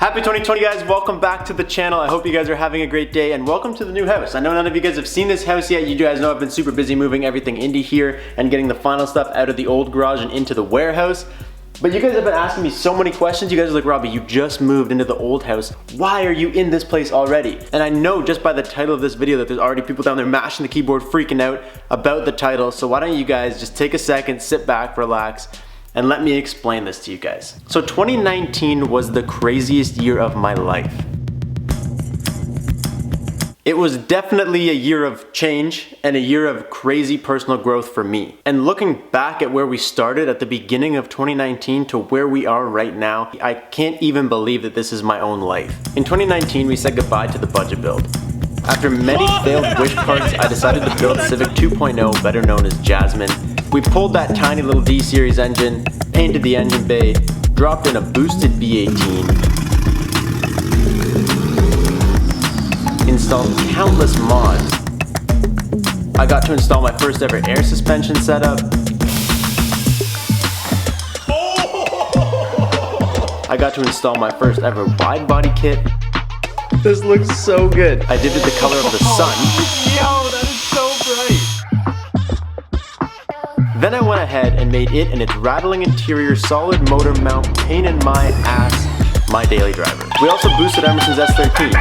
Happy 2020 guys, welcome back to the channel. I hope you guys are having a great day and welcome to the new house. I know none of you guys have seen this house yet. You guys know I've been super busy moving everything into here and getting the final stuff out of the old garage and into the warehouse. But you guys have been asking me so many questions. You guys are like, Robbie, you just moved into the old house. Why are you in this place already? And I know just by the title of this video that there's already people down there mashing the keyboard, freaking out about the title. So why don't you guys just take a second, sit back, relax, and let me explain this to you guys. So 2019 was the craziest year of my life. It was definitely a year of change and a year of crazy personal growth for me. And looking back at where we started at the beginning of 2019 to where we are right now, I can't even believe that this is my own life. In 2019, we said goodbye to the budget build. After many failed wish cards, I decided to build Civic 2.0, better known as Jasmine. We pulled that tiny little D-Series engine, painted the engine bay, dropped in a boosted V18, installed countless mods. I got to install my first ever air suspension setup. I got to install my first ever wide body kit. This looks so good. I did it the color of the sun. Yo, that is so bright. Then I went ahead and made it and its rattling interior solid motor mount pain in my ass my daily driver. We also boosted Emerson's S13.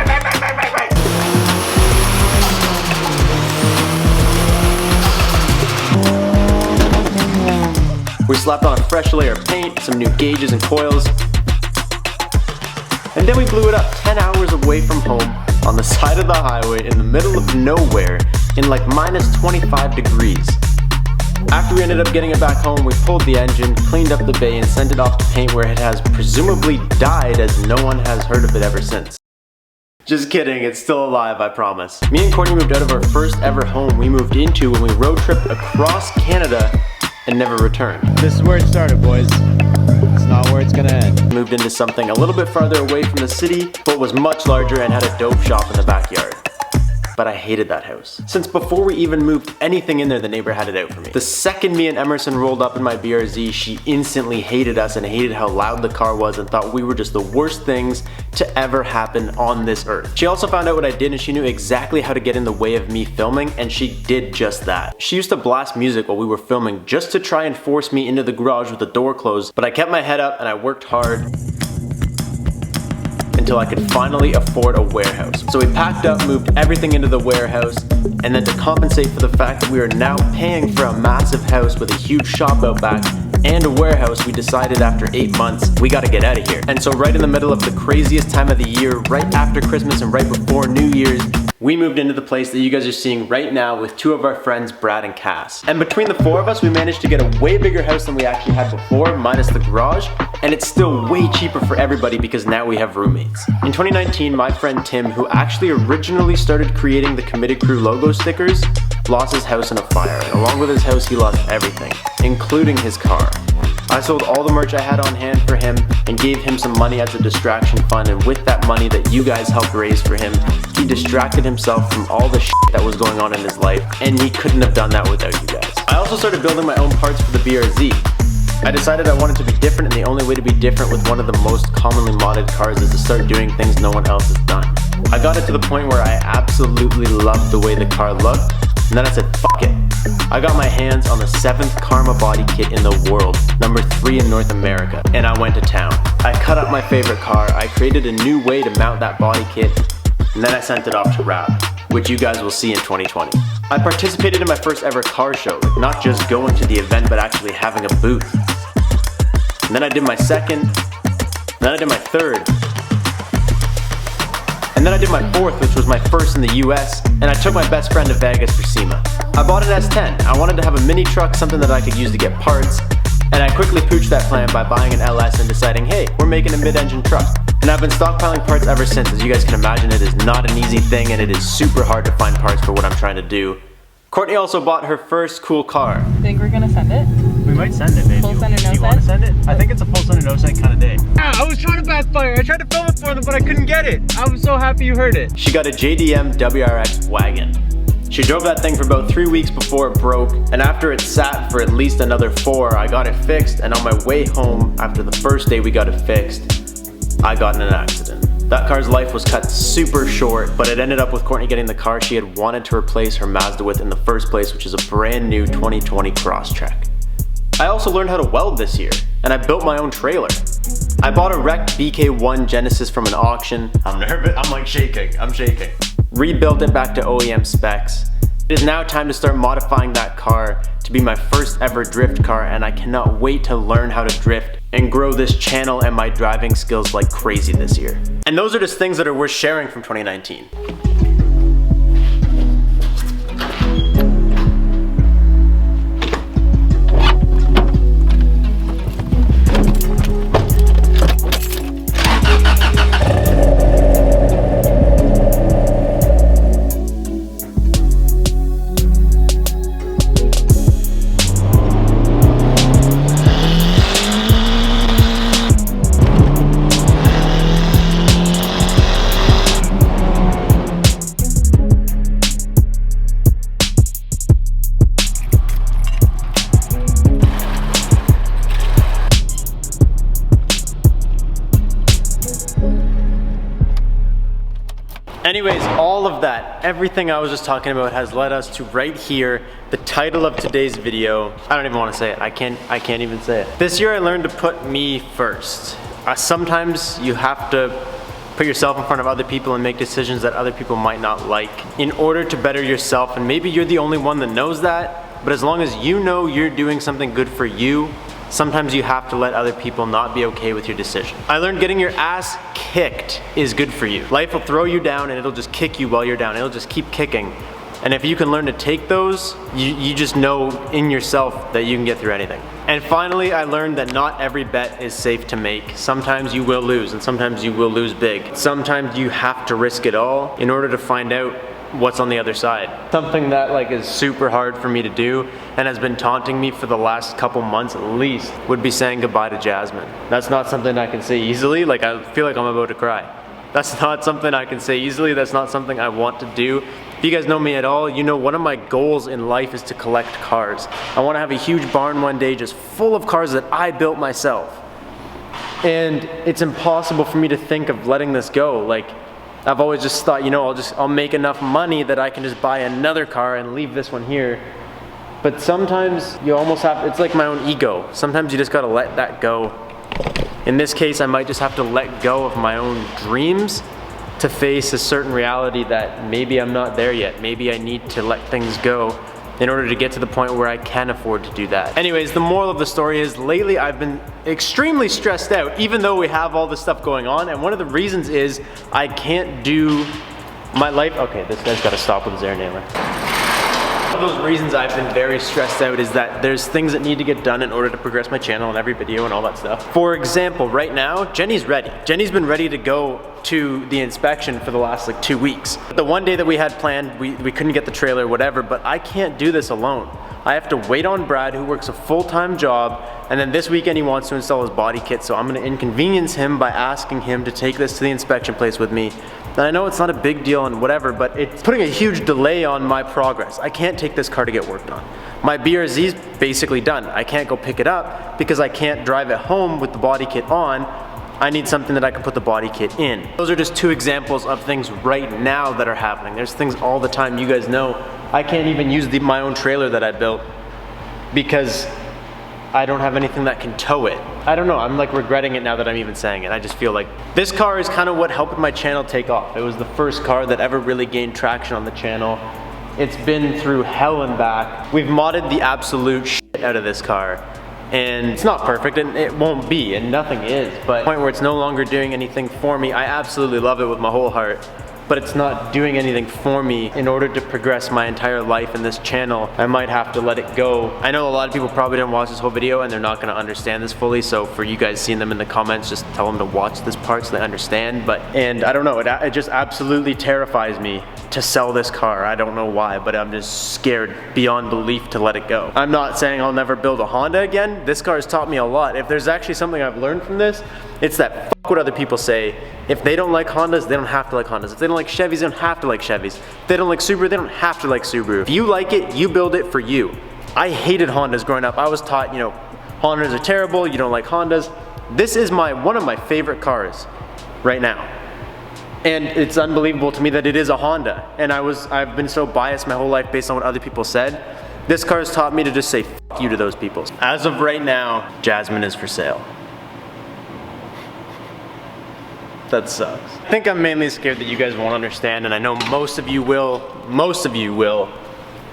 We slapped on a fresh layer of paint, some new gauges and coils. And then we blew it up 10 hours away from home on the side of the highway in the middle of nowhere in like minus 25 degrees. After we ended up getting it back home, we pulled the engine, cleaned up the bay, and sent it off to paint where it has presumably died, as no one has heard of it ever since. Just kidding, it's still alive, I promise. Me and Courtney moved out of our first ever home we moved into when we road tripped across Canada and never returned. This is where it started, boys. It's not where it's gonna end. Moved into something a little bit farther away from the city, but was much larger and had a dope shop in the backyard. But I hated that house. Since before we even moved anything in there, the neighbor had it out for me. The second me and Emerson rolled up in my BRZ, she instantly hated us and hated how loud the car was and thought we were just the worst things to ever happen on this earth. She also found out what I did and she knew exactly how to get in the way of me filming, and she did just that. She used to blast music while we were filming just to try and force me into the garage with the door closed, but I kept my head up and I worked hard until I could finally afford a warehouse. So we packed up, moved everything into the warehouse, and then to compensate for the fact that we are now paying for a massive house with a huge shop out back and a warehouse, we decided after 8 months, we gotta get out of here. And so right in the middle of the craziest time of the year, right after Christmas and right before New Year's, we moved into the place that you guys are seeing right now with two of our friends, Brad and Cass. And between the four of us, we managed to get a way bigger house than we actually had before, minus the garage, and it's still way cheaper for everybody because now we have roommates. In 2019, my friend Tim, who actually originally started creating the Committed Crew logo stickers, lost his house in a fire, and along with his house, he lost everything, including his car. I sold all the merch I had on hand for him and gave him some money as a distraction fund, and with that money that you guys helped raise for him, he distracted himself from all the shit that was going on in his life, and he couldn't have done that without you guys. I also started building my own parts for the BRZ. I decided I wanted to be different, and the only way to be different with one of the most commonly modded cars is to start doing things no one else has done. I got it to the point where I absolutely loved the way the car looked, and then I said, fuck it. I got my hands on the 7th Karma body kit in the world, number 3 in North America, and I went to town. I cut up my favorite car, I created a new way to mount that body kit, and then I sent it off to wrap, which you guys will see in 2020. I participated in my first ever car show, not just going to the event, but actually having a booth. And then I did my second, and then I did my third, and then I did my fourth, which was my first in the US, and I took my best friend to Vegas for SEMA. I bought an S10. I wanted to have a mini truck, something that I could use to get parts, and I quickly pooched that plan by buying an LS and deciding, hey, we're making a mid-engine truck. And I've been stockpiling parts ever since. As you guys can imagine, it is not an easy thing, and it is super hard to find parts for what I'm trying to do. Courtney also bought her first cool car. Think we're gonna send it? We might send it, maybe. Full send or no Do you send? want to send it? I think it's a full send or no send kind of day. I was trying to backfire. I tried to film it for them, but I couldn't get it. I'm so happy you heard it. She got a JDM WRX wagon. She drove that thing for about 3 weeks before it broke, and after it sat for at least another 4, I got it fixed, and on my way home, after the first day we got it fixed, I got in an accident. That car's life was cut super short, but it ended up with Courtney getting the car she had wanted to replace her Mazda with in the first place, which is a brand new 2020 Crosstrek. I also learned how to weld this year, and I built my own trailer. I bought a wrecked BK1 Genesis from an auction. I'm nervous, I'm shaking. Rebuilt it back to OEM specs. It is now time to start modifying that car to be my first ever drift car, and I cannot wait to learn how to drift and grow this channel and my driving skills like crazy this year. And those are just things that are worth sharing from 2019. Anyways, all of that, everything I was just talking about has led us to right here, the title of today's video. I don't even want to say it. I can't even say it. This year I learned to put me first. Sometimes you have to put yourself in front of other people and make decisions that other people might not like in order to better yourself, and maybe you're the only one that knows that, but as long as you know you're doing something good for you, sometimes you have to let other people not be okay with your decision. I learned getting your ass kicked is good for you. Life will throw you down and it'll just kick you while you're down. It'll just keep kicking. And if you can learn to take those, you just know in yourself that you can get through anything. And finally, I learned that not every bet is safe to make. Sometimes you will lose, and sometimes you will lose big. Sometimes you have to risk it all in order to find out what's on the other side. Something that is super hard for me to do and has been taunting me for the last couple months at least would be saying goodbye to Jasmine. That's not something I can say easily. I feel like I'm about to cry. That's not something I can say easily. That's not something I want to do. If you guys know me at all, you know one of my goals in life is to collect cars. I want to have a huge barn one day just full of cars that I built myself. And it's impossible for me to think of letting this go. I've always just thought, I'll make enough money that I can just buy another car and leave this one here. But sometimes you almost have, it's like my own ego. Sometimes you just gotta let that go. In this case, I might just have to let go of my own dreams to face a certain reality that maybe I'm not there yet. Maybe I need to let things go in order to get to the point where I can afford to do that. Anyways, the moral of the story is lately I've been extremely stressed out, even though we have all this stuff going on, and one of the reasons is I can't do my life. Okay, this guy's gotta stop with his air nailer. One of those reasons I've been very stressed out is that there's things that need to get done in order to progress my channel and every video and all that stuff. For example, right now, Jenny's ready. Jenny's been ready to go to the inspection for the last 2 weeks. The one day that we had planned, we couldn't get the trailer, whatever, but I can't do this alone. I have to wait on Brad, who works a full-time job, and then this weekend he wants to install his body kit, so I'm gonna inconvenience him by asking him to take this to the inspection place with me. And I know it's not a big deal and whatever, but it's putting a huge delay on my progress. I can't take this car to get worked on. My BRZ is basically done. I can't go pick it up because I can't drive it home with the body kit on. I need something that I can put the body kit in. Those are just 2 examples of things right now that are happening. There's things all the time, you guys know. I can't even use my own trailer that I built because I don't have anything that can tow it. I don't know, I'm regretting it now that I'm even saying it. I just feel like this car is kind of what helped my channel take off. It was the first car that ever really gained traction on the channel. It's been through hell and back. We've modded the absolute shit out of this car. And it's not perfect, and it won't be, and nothing is, but the point where it's no longer doing anything for me, I absolutely love it with my whole heart. But it's not doing anything for me. In order to progress my entire life in this channel, I might have to let it go. I know a lot of people probably didn't watch this whole video and they're not gonna understand this fully, so for you guys seeing them in the comments, just tell them to watch this part so they understand. And I don't know, it just absolutely terrifies me to sell this car. I don't know why, but I'm just scared beyond belief to let it go. I'm not saying I'll never build a Honda again. This car has taught me a lot. If there's actually something I've learned from this, it's that fuck what other people say. If they don't like Hondas, they don't have to like Hondas. If they don't like Chevys, they don't have to like Chevys. If they don't like Subaru, they don't have to like Subaru. If you like it, you build it for you. I hated Hondas growing up. I was taught, Hondas are terrible, you don't like Hondas. This is one of my favorite cars. right now. And it's unbelievable to me that it is a Honda. And I've been so biased my whole life based on what other people said. This car has taught me to just say f you to those people. As of right now, Jasmine is for sale. That sucks. I think I'm mainly scared that you guys won't understand, and I know most of you will,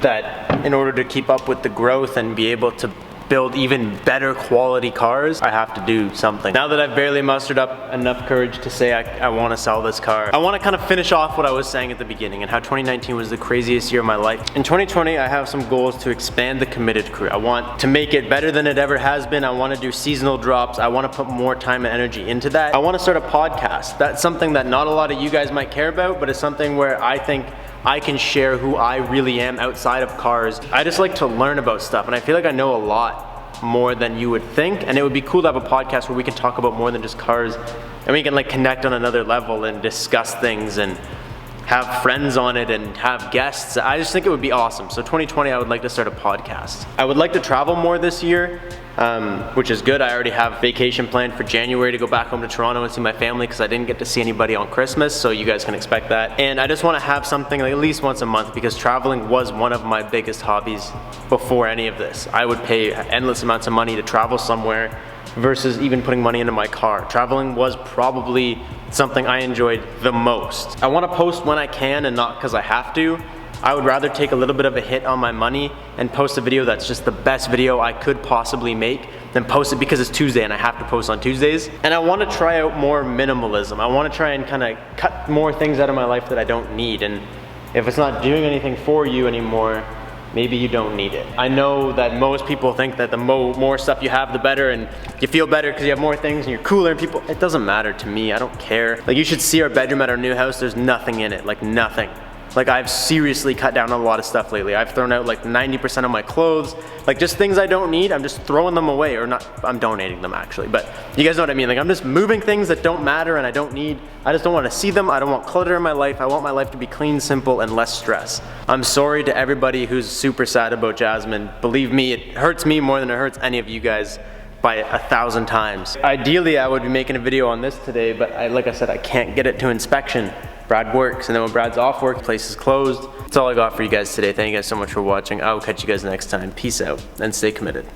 that in order to keep up with the growth and be able to build even better quality cars, I have to do something. Now that I've barely mustered up enough courage to say I want to sell this car, I want to kind of finish off what I was saying at the beginning and how 2019 was the craziest year of my life. In 2020, I have some goals to expand the Committed crew. I want to make it better than it ever has been. I want to do seasonal drops. I want to put more time and energy into that. I want to start a podcast. That's something that not a lot of you guys might care about, but it's something where I think I can share who I really am outside of cars. I just like to learn about stuff, and I feel like I know a lot more than you would think, and it would be cool to have a podcast where we can talk about more than just cars, and we can like connect on another level and discuss things and have friends on it and have guests. I just think it would be awesome. So 2020, I would like to start a podcast. I would like to travel more this year, which is good. I already have vacation planned for January to go back home to Toronto and see my family because I didn't get to see anybody on Christmas, so you guys can expect that. And I just want to have something like at least once a month because traveling was one of my biggest hobbies before any of this. I would pay endless amounts of money to travel somewhere versus even putting money into my car. Traveling was probably something I enjoyed the most. I want to post when I can and not because I have to. I would rather take a little bit of a hit on my money and post a video that's just the best video I could possibly make than post it because it's Tuesday and I have to post on Tuesdays. And I want to try out more minimalism. I want to try and kind of cut more things out of my life that I don't need. And if it's not doing anything for you anymore, maybe you don't need it. I know that most people think that the more stuff you have, the better, and you feel better because you have more things and you're cooler, and people, it doesn't matter to me. I don't care. Like, you should see our bedroom at our new house. There's nothing in it, like nothing. Like, I've seriously cut down on a lot of stuff lately. I've thrown out like 90% of my clothes, like just things I don't need. I'm just throwing them away, or not, I'm donating them actually, but you guys know what I mean. Like, I'm just moving things that don't matter and I don't need. I just don't want to see them. I don't want clutter in my life. I want my life to be clean, simple, and less stress. I'm sorry to everybody who's super sad about Jasmine. Believe me, it hurts me more than it hurts any of you guys by 1,000 times. Ideally, I would be making a video on this today, but like I said, I can't get it to inspection. Brad works, and then when Brad's off work, the place is closed. That's all I got for you guys today. Thank you guys so much for watching. I will catch you guys next time. Peace out, and stay committed.